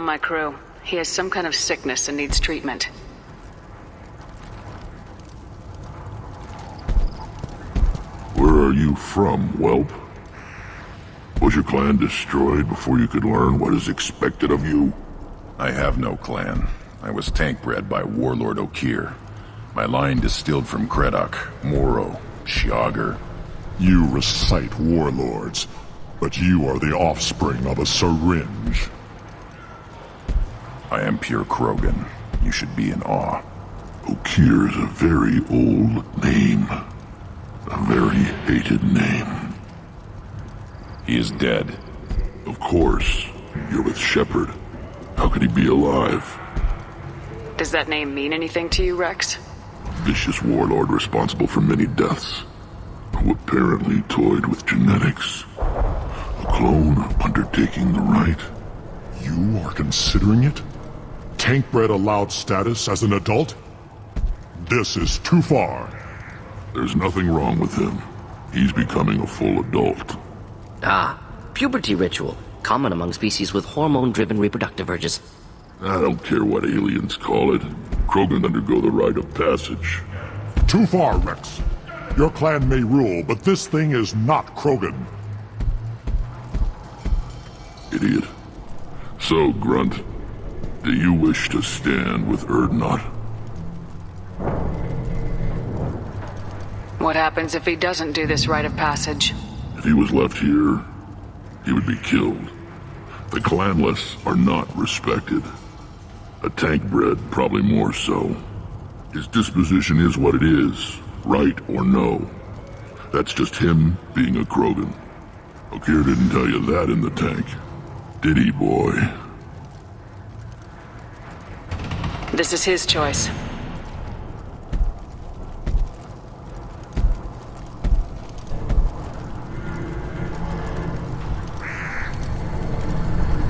on my crew. He has some kind of sickness and needs treatment. Where are you from, whelp? Was your clan destroyed before you could learn what is expected of you? I have no clan. I was tank bred by Warlord Okir. My line distilled from Kredok, Moro, Shiagar. You recite warlords, but you are the offspring of a syringe. I am pure Krogan. You should be in awe. Okir is a very old name. A very hated name. He is dead. Of course. You're with Shepard. How could he be alive? Does that name mean anything to you, Rex? Vicious warlord responsible for many deaths, who apparently toyed with genetics. A clone undertaking the right. You are considering it? Tank-bred allowed status as an adult? This is too far. There's nothing wrong with him. He's becoming a full adult. Ah, puberty ritual. Common among species with hormone-driven reproductive urges. I don't care what aliens call it. Krogan undergo the rite of passage. Too far, Rex. Your clan may rule, but this thing is not Krogan. Idiot. So, Grunt, do you wish to stand with Erdnot? What happens if he doesn't do this rite of passage? If he was left here, he would be killed. The clanless are not respected. A tank-bred, probably more so. His disposition is what it is, right or no. That's just him being a Krogan. Okir didn't tell you that in the tank, did he, boy? This is his choice.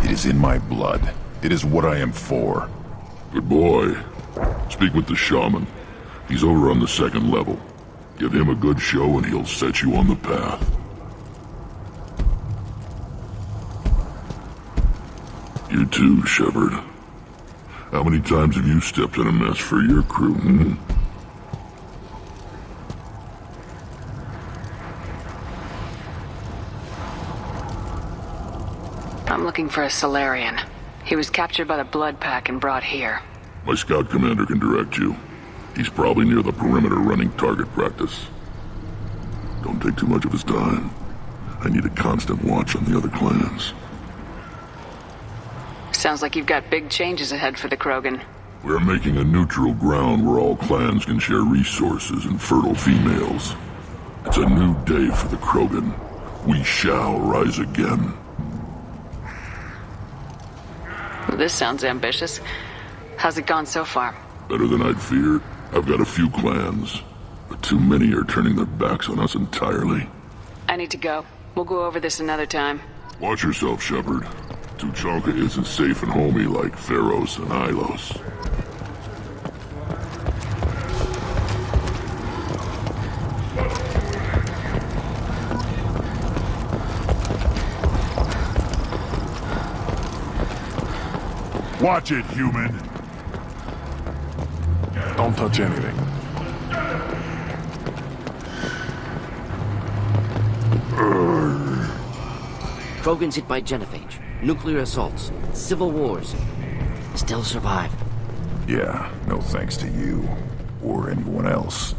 It is in my blood. It is what I am for. Good boy. Speak with the shaman. He's over on the second level. Give him a good show and he'll set you on the path. You too, Shepard. How many times have you stepped in a mess for your crew, hmm? I'm looking for a Solarian. He was captured by the Blood Pack and brought here. My scout commander can direct you. He's probably near the perimeter running target practice. Don't take too much of his time. I need a constant watch on the other clans. Sounds like you've got big changes ahead for the Krogan. We're making a neutral ground where all clans can share resources and fertile females. It's a new day for the Krogan. We shall rise again. This sounds ambitious. How's it gone so far? Better than I'd feared. I've got a few clans, but too many are turning their backs on us entirely. I need to go. We'll go over this another time. Watch yourself, Shepard. Tuchanka isn't safe and homey like Pharos and Ilos. Watch it, human. Don't touch anything. Krogans hit by genophage, nuclear assaults, civil wars. Still survive. Yeah, no thanks to you. Or anyone else.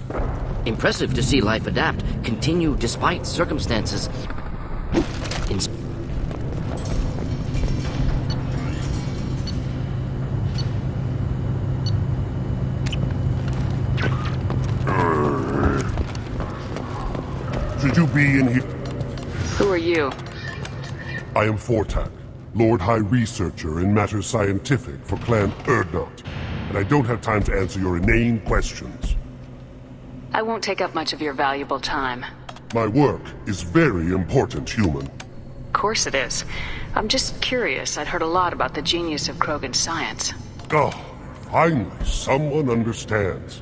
Impressive to see life adapt, continue despite circumstances. Should you be in here? Who are you? I am Fortak, Lord High Researcher in matters scientific for Clan Erdnot, and I don't have time to answer your inane questions. I won't take up much of your valuable time. My work is very important, human. Of course it is. I'm just curious. I'd heard a lot about the genius of Krogan science. Oh, finally, someone understands.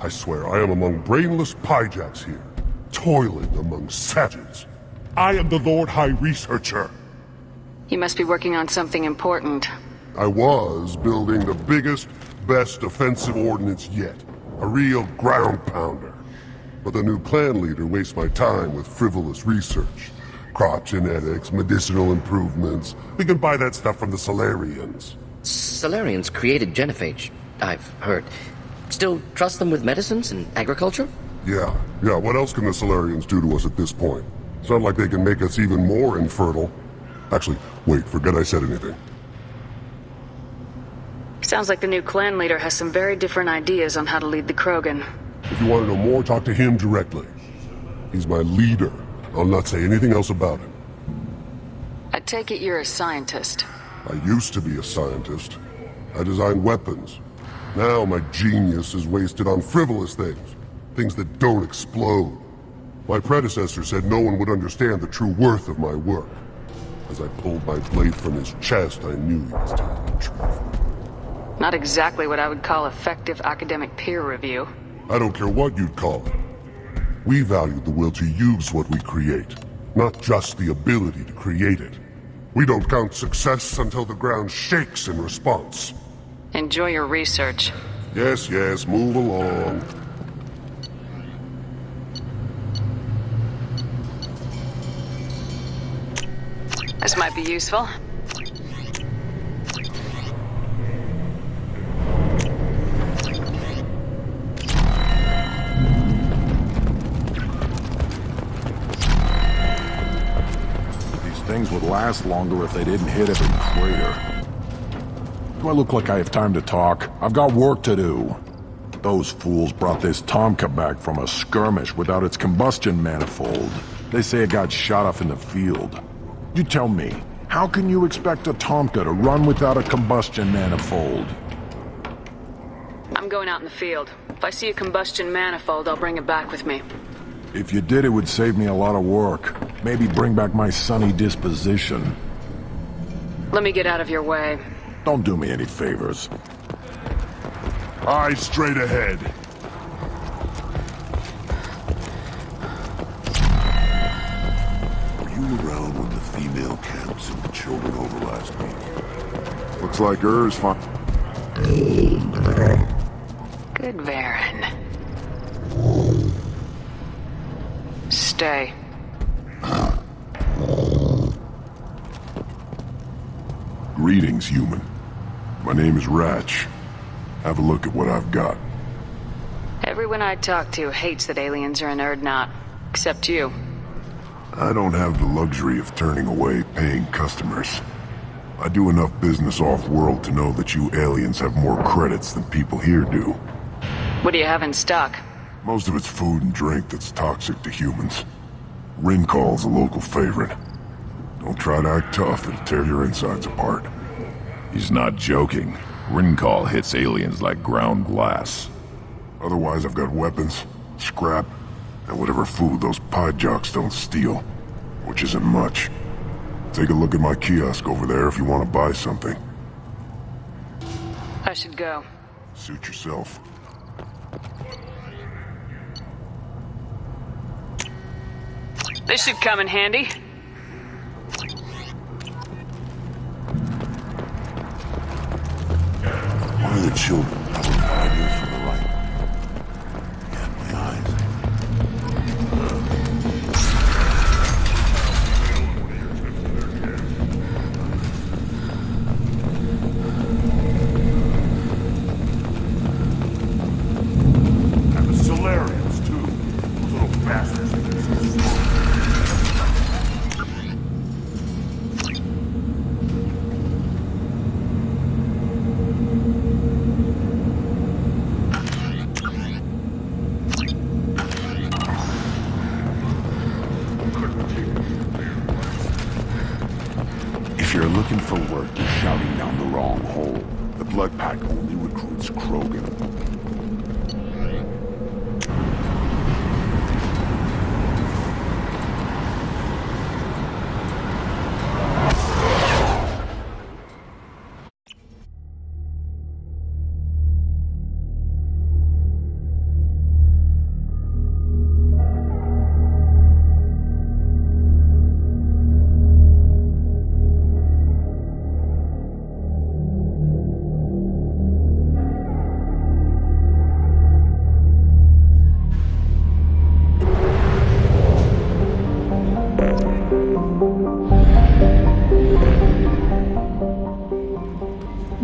I swear I am among brainless pyjaks here, toiling among savages. I am the Lord High Researcher. You must be working on something important. I was building the biggest, best offensive ordnance yet. A real ground pounder. But the new clan leader wastes my time with frivolous research. Crop genetics, medicinal improvements. We can buy that stuff from the Solarians. Solarians created genophage, I've heard. Still trust them with medicines and agriculture? Yeah. What else can the Solarians do to us at this point? It's not like they can make us even more infertile. Actually, wait, forget I said anything. Sounds like the new clan leader has some very different ideas on how to lead the Krogan. If you want to know more, talk to him directly. He's my leader. I'll not say anything else about him. I take it you're a scientist. I used to be a scientist. I designed weapons. Now my genius is wasted on frivolous things. Things that don't explode. My predecessor said no one would understand the true worth of my work. As I pulled my blade from his chest, I knew he was telling the truth. Not exactly what I would call effective academic peer review. I don't care what you'd call it. We value the will to use what we create, not just the ability to create it. We don't count success until the ground shakes in response. Enjoy your research. Yes, move along. This might be useful. Things would last longer if they didn't hit every crater. Do I look like I have time to talk? I've got work to do. Those fools brought this Tomka back from a skirmish without its combustion manifold. They say it got shot off in the field. You tell me, how can you expect a Tomka to run without a combustion manifold? I'm going out in the field. If I see a combustion manifold, I'll bring it back with me. If you did, it would save me a lot of work. Maybe bring back my sunny disposition. Let me get out of your way. Don't do me any favors. Eyes straight ahead. Were you around when the female camps and the children over last week? Looks like hers fine. Good Varen. Stay. Greetings, human. My name is Ratch. Have a look at what I've got. Everyone I talk to hates that aliens are an Urdnot. Except you. I don't have the luxury of turning away paying customers. I do enough business off-world to know that you aliens have more credits than people here do. What do you have in stock? Most of it's food and drink that's toxic to humans. Rincall's a local favorite. Don't try to act tough, it'll tear your insides apart. He's not joking. Rincall hits aliens like ground glass. Otherwise, I've got weapons, scrap, and whatever food those pie jocks don't steal. Which isn't much. Take a look at my kiosk over there if you want to buy something. I should go. Suit yourself. This should come in handy. One of the children probably 5 years from the right. Yeah, my eyes. And the Solarians, too. Those little bastards. If you're looking for work, you're shouting down the wrong hole. The Blood Pack only recruits Krogan.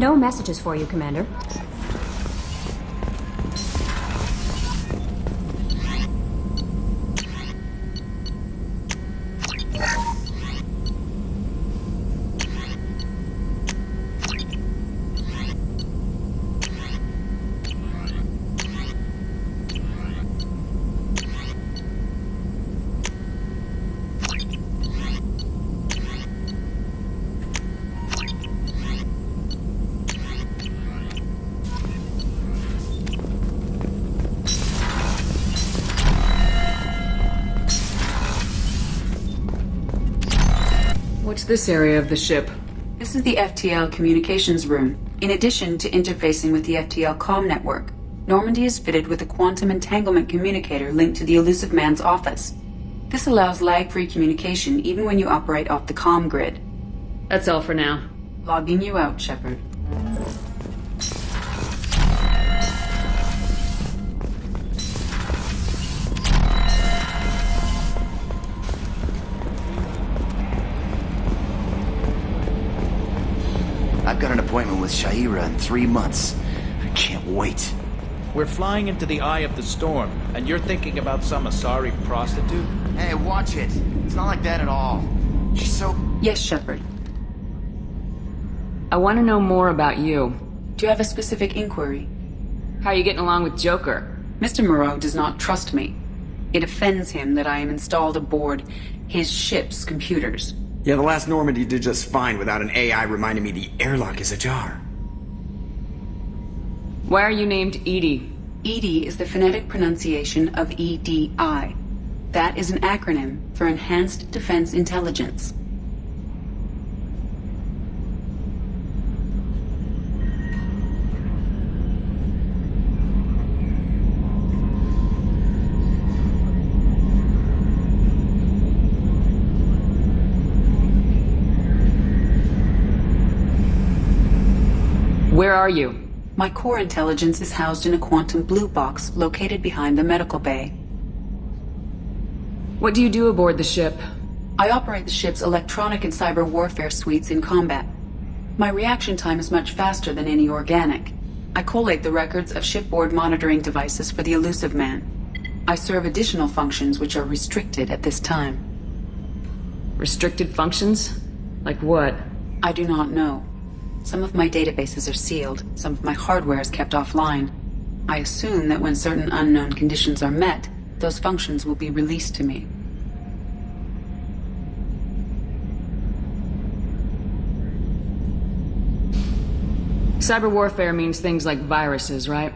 No messages for you, Commander. What's this area of the ship? This is the FTL communications room. In addition to interfacing with the FTL comm network, Normandy is fitted with a quantum entanglement communicator linked to the Elusive Man's office. This allows lag-free communication even when you operate off the comm grid. That's all for now. Logging you out, Shepard. I've got an appointment with Shaira in 3 months. I can't wait. We're flying into the eye of the storm, and you're thinking about some Asari prostitute? Hey, watch it. It's not like that at all. She's so... Yes, Shepard. I want to know more about you. Do you have a specific inquiry? How are you getting along with Joker? Mr. Moreau does not trust me. It offends him that I am installed aboard his ship's computers. Yeah, the last Normandy did just fine without an AI reminding me the airlock is ajar. Why are you named Edie? EDI is the phonetic pronunciation of EDI. That is an acronym for Enhanced Defense Intelligence. Where are you? My core intelligence is housed in a quantum blue box located behind the medical bay. What do you do aboard the ship? I operate the ship's electronic and cyber warfare suites in combat. My reaction time is much faster than any organic. I collate the records of shipboard monitoring devices for the Elusive Man. I serve additional functions which are restricted at this time. Restricted functions? Like what? I do not know. Some of my databases are sealed, some of my hardware is kept offline. I assume that when certain unknown conditions are met, those functions will be released to me. Cyber warfare means things like viruses, right?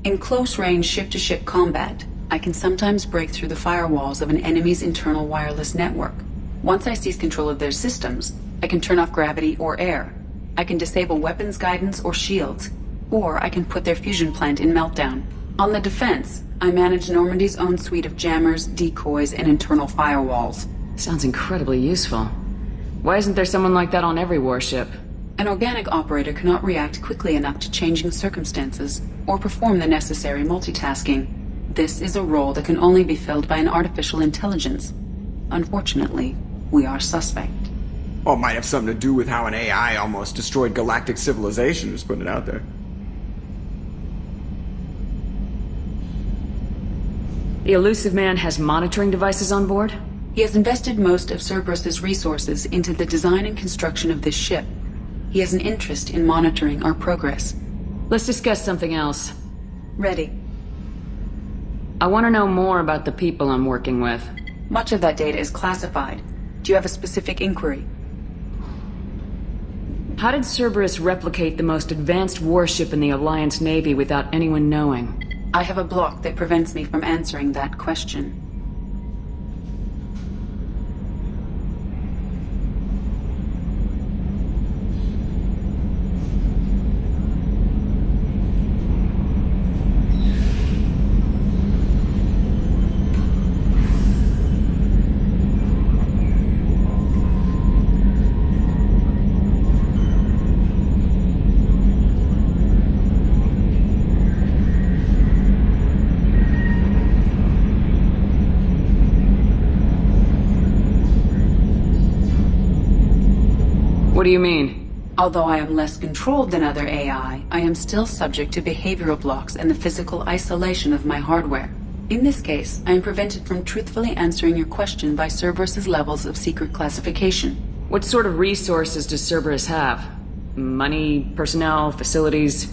In close-range ship-to-ship combat, I can sometimes break through the firewalls of an enemy's internal wireless network. Once I seize control of their systems, I can turn off gravity or air. I can disable weapons guidance or shields, or I can put their fusion plant in meltdown. On the defense, I manage Normandy's own suite of jammers, decoys, and internal firewalls. Sounds incredibly useful. Why isn't there someone like that on every warship? An organic operator cannot react quickly enough to changing circumstances, or perform the necessary multitasking. This is a role that can only be filled by an artificial intelligence. Unfortunately, we are suspect. Well, it might have something to do with how an AI almost destroyed galactic civilization, just putting it out there. The Elusive Man has monitoring devices on board? He has invested most of Cerberus's resources into the design and construction of this ship. He has an interest in monitoring our progress. Let's discuss something else. Ready. I want to know more about the people I'm working with. Much of that data is classified. Do you have a specific inquiry? How did Cerberus replicate the most advanced warship in the Alliance Navy without anyone knowing? I have a block that prevents me from answering that question. What do you mean? Although I am less controlled than other AI, I am still subject to behavioral blocks and the physical isolation of my hardware. In this case, I am prevented from truthfully answering your question by Cerberus's levels of secret classification. What sort of resources does Cerberus have? Money, personnel, facilities?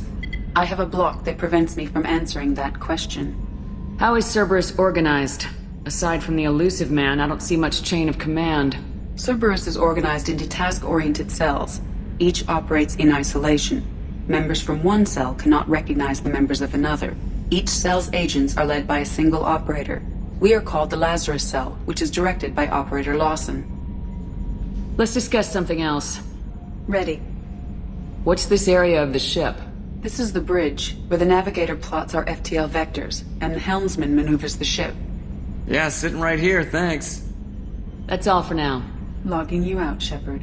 I have a block that prevents me from answering that question. How is Cerberus organized? Aside from the elusive man, I don't see much chain of command. Cerberus is organized into task-oriented cells. Each operates in isolation. Members from one cell cannot recognize the members of another. Each cell's agents are led by a single operator. We are called the Lazarus Cell, which is directed by Operator Lawson. Let's discuss something else. Ready. What's this area of the ship? This is the bridge, where the navigator plots our FTL vectors, and the helmsman maneuvers the ship. Yeah, sitting right here, thanks. That's all for now. Logging you out, Shepard.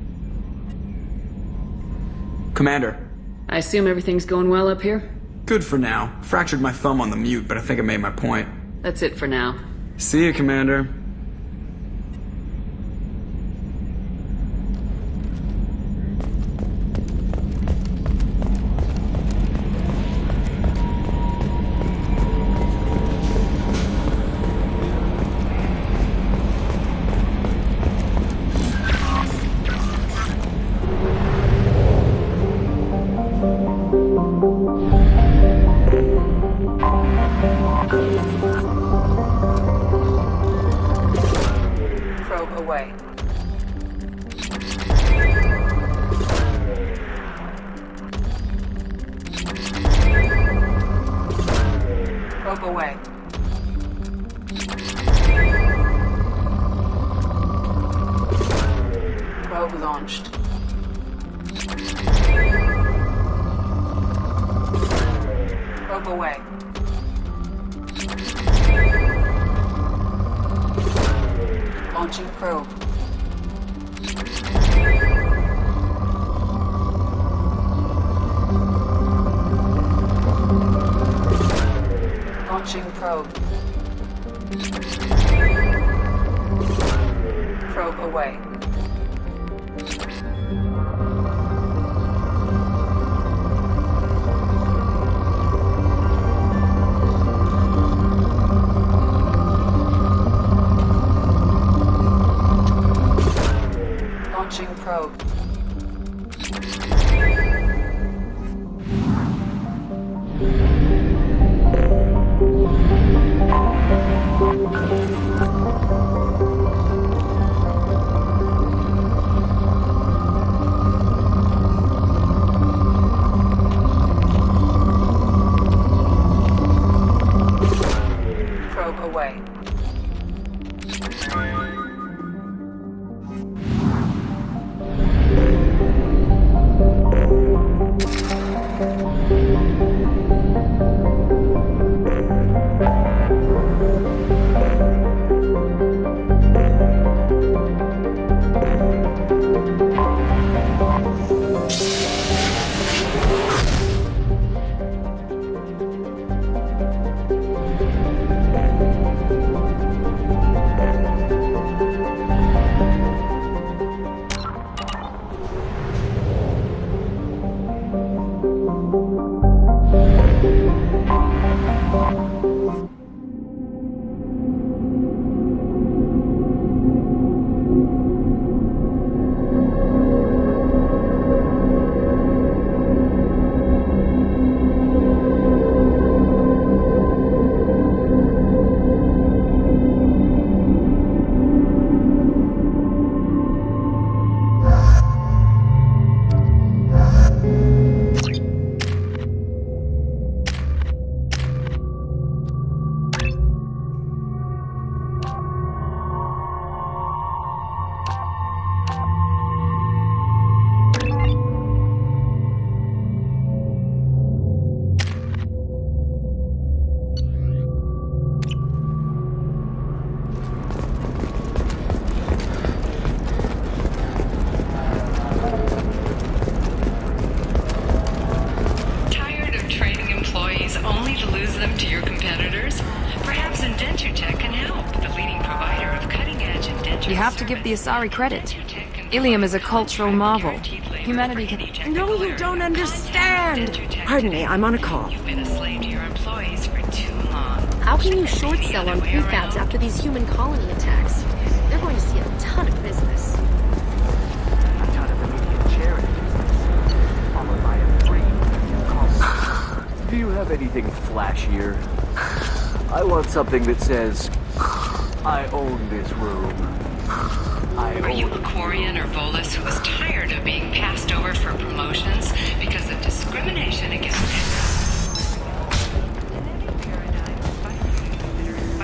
Commander. I assume everything's going well up here? Good for now. Fractured my thumb on the mute, but I think I made my point. That's it for now. See you, Commander. You have to give the Asari credit. Ilium is a cultural marvel. Humanity can... No, you don't understand! Pardon me, I'm on a call. You've been a slave to your employees for too long. How can you short sell on prefabs after these human colony attacks? They're going to see a ton of business. A ton of immediate charity business, followed by a free... Do you have anything flashier? I want something that says, I own this room. Are you a Quarian or Volus who is tired of being passed over for promotions because of discrimination against it?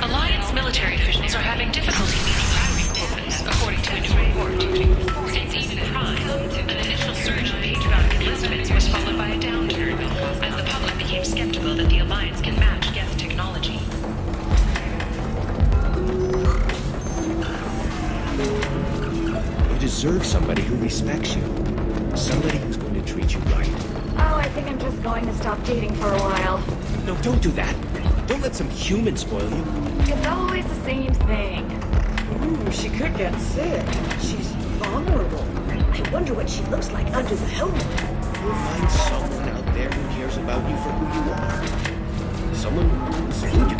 Alliance military officials are having difficulty meeting hiring quotas, according to a new report. Since even Prime, an initial surge in page-bound enlistments was followed by a downturn, as the public became skeptical that the Alliance can match Geth technology. You deserve somebody who respects you. Somebody who's going to treat you right. Oh, I think I'm just going to stop dating for a while. No, don't do that. Don't let some human spoil you. It's always the same thing. Ooh, she could get sick. She's vulnerable. I wonder what she looks like under the helmet. You'll find someone out there who cares about you for who you are. Someone whose food